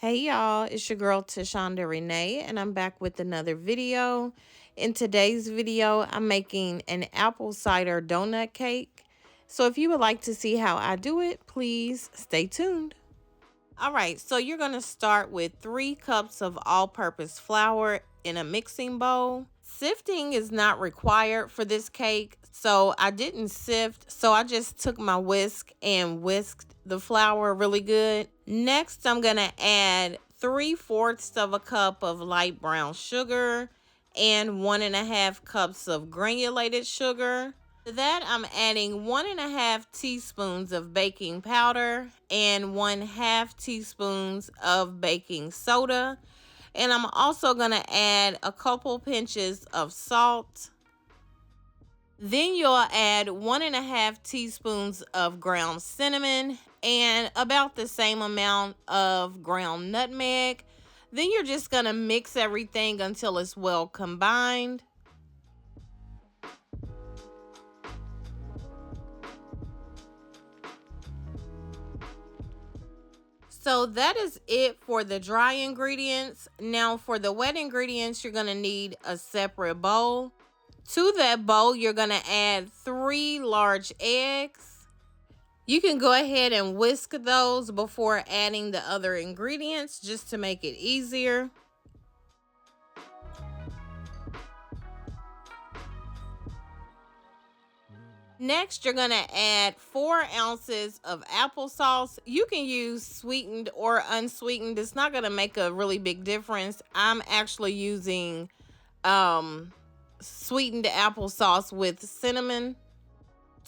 Hey y'all, it's your girl Tashondarenae, and I'm back with another video. In today's video, I'm making an apple cider donut cake. So if you would like to see how I do it, please stay tuned. All right, so you're going to start with 3 cups of all-purpose flour in a mixing bowl. Sifting is not required for this cake, so I didn't sift, so I just took my whisk and whisked the flour really good. Next, I'm going to add 3/4 of a cup of light brown sugar and 1.5 cups of granulated sugar. To that, I'm adding 1.5 teaspoons of baking powder and 1/2 teaspoons of baking soda. And I'm also going to add a couple pinches of salt. Then you'll add 1.5 teaspoons of ground cinnamon and about the same amount of ground nutmeg. Then you're just going to mix everything until it's well combined. So that is it for the dry ingredients. Now for the wet ingredients, you're going to need a separate bowl. To that bowl, you're going to add 3 large eggs. You can go ahead and whisk those before adding the other ingredients just to make it easier. Next, you're going to add 4 ounces of applesauce. You can use sweetened or unsweetened. It's not going to make a really big difference. I'm actually using sweetened applesauce with cinnamon.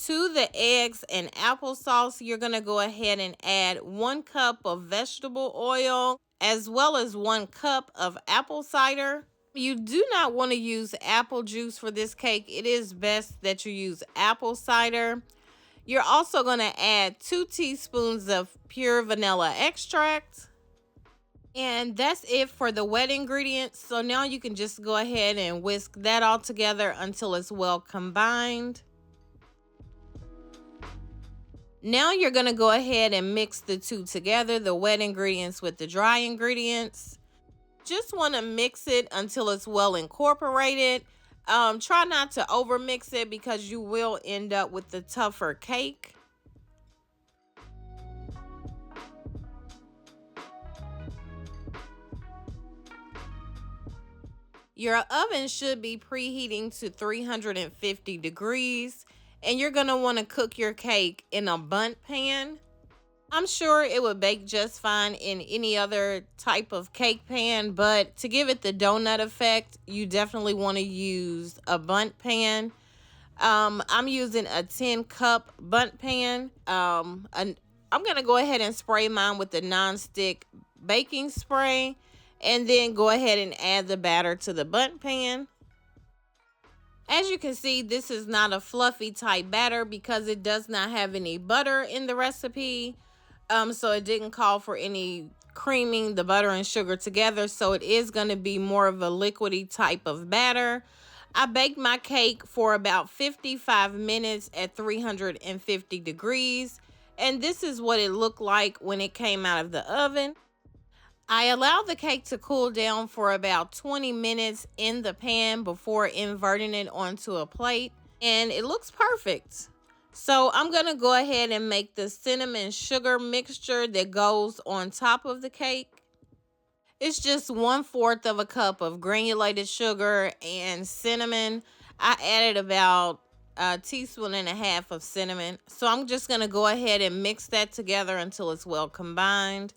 To the eggs and applesauce, you're going to go ahead and add 1 cup of vegetable oil as well as 1 cup of apple cider. You do not want to use apple juice for this cake. It is best that you use apple cider. You're also going to add 2 teaspoons of pure vanilla extract. And that's it for the wet ingredients. So now you can just go ahead and whisk that all together until it's well combined. Now you're going to go ahead and mix the two together, the wet ingredients with the dry ingredients. Just want to mix it until it's well incorporated. Try not to over mix it because you will end up with the tougher cake. Your oven should be preheating to 350 degrees, and you're going to want to cook your cake in a bundt pan. I'm sure it would bake just fine in any other type of cake pan, but to give it the donut effect, you definitely want to use a bundt pan. I'm using a 10-cup bundt pan. I'm going to go ahead and spray mine with the non-stick baking spray, and then go ahead and add the batter to the bundt pan. As you can see, this is not a fluffy type batter because it does not have any butter in the recipe. So it didn't call for any creaming the butter and sugar together. So it is going to be more of a liquidy type of batter. I baked my cake for about 55 minutes at 350 degrees. And this is what it looked like when it came out of the oven. I allowed the cake to cool down for about 20 minutes in the pan before inverting it onto a plate. And it looks perfect. So I'm going to go ahead and make the cinnamon sugar mixture that goes on top of the cake. It's just 1/4 of a cup of granulated sugar and cinnamon. I added about a teaspoon and a half of cinnamon. So I'm just going to go ahead and mix that together until it's well combined.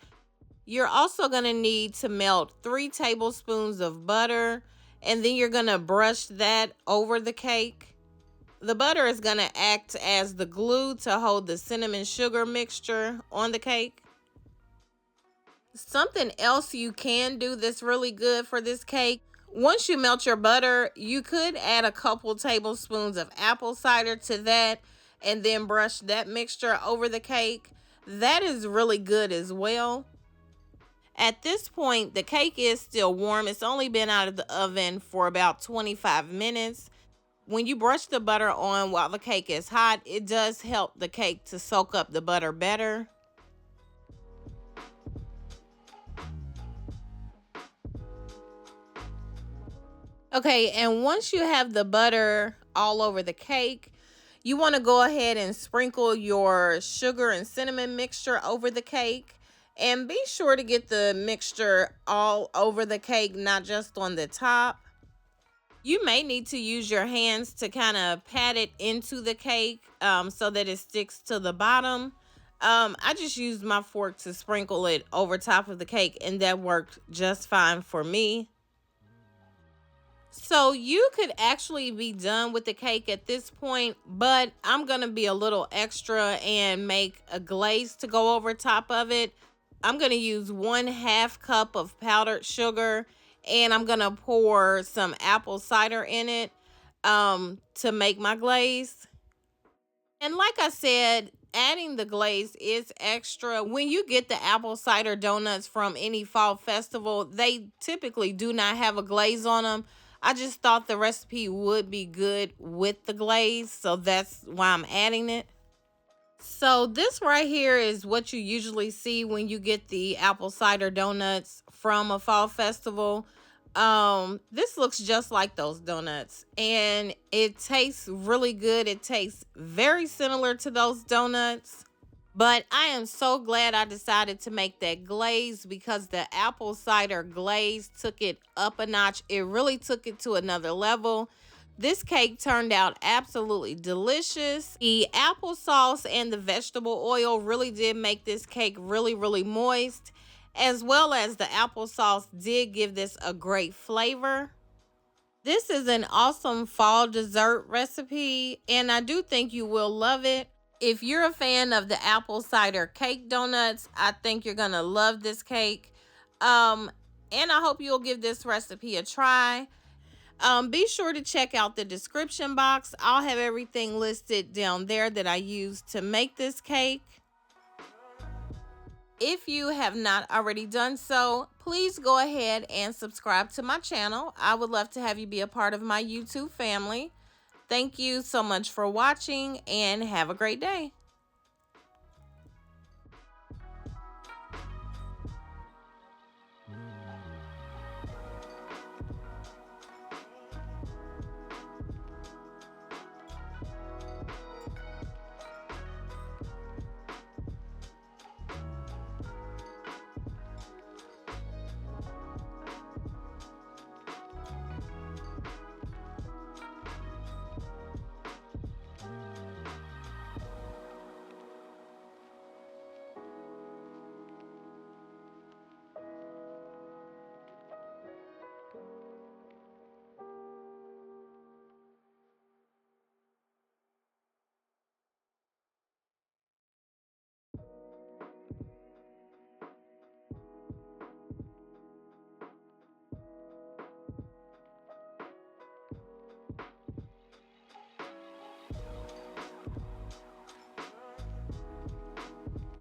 You're also going to need to melt 3 tablespoons of butter, and then you're going to brush that over the cake. The butter is going to act as the glue to hold the cinnamon sugar mixture on the cake. Something else you can do that's really good for this cake, once you melt your butter, you could add a couple tablespoons of apple cider to that and then brush that mixture over the cake. That is really good as well. At this point, the cake is still warm. It's only been out of the oven for about 25 minutes. When you brush the butter on while the cake is hot, it does help the cake to soak up the butter better. Okay, and once you have the butter all over the cake, you want to go ahead and sprinkle your sugar and cinnamon mixture over the cake. And be sure to get the mixture all over the cake, not just on the top. You may need to use your hands to kind of pat it into the cake so that it sticks to the bottom. I just used my fork to sprinkle it over top of the cake, and that worked just fine for me. So you could actually be done with the cake at this point, but I'm going to be a little extra and make a glaze to go over top of it. I'm going to use 1/2 cup of powdered sugar, and I'm going to pour some apple cider in it to make my glaze. And like I said, adding the glaze is extra. When you get the apple cider donuts from any fall festival, they typically do not have a glaze on them. I just thought the recipe would be good with the glaze, so that's why I'm adding it. So this right here is what you usually see when you get the apple cider donuts from a fall festival. This looks just like those donuts, and it tastes really good. It tastes very similar to those donuts. But I am so glad I decided to make that glaze because the apple cider glaze took it up a notch. It really took it to another level. This cake turned out absolutely delicious. The applesauce and the vegetable oil really did make this cake really, really moist, as well as the applesauce did give this a great flavor. This is an awesome fall dessert recipe, and I do think you will love it. If you're a fan of the apple cider cake donuts, I think you're gonna love this cake. And I hope you'll give this recipe a try. Be sure to check out the description box. I'll have everything listed down there that I used to make this cake. If you have not already done so, please go ahead and subscribe to my channel. I would love to have you be a part of my YouTube family. Thank you so much for watching, and have a great day.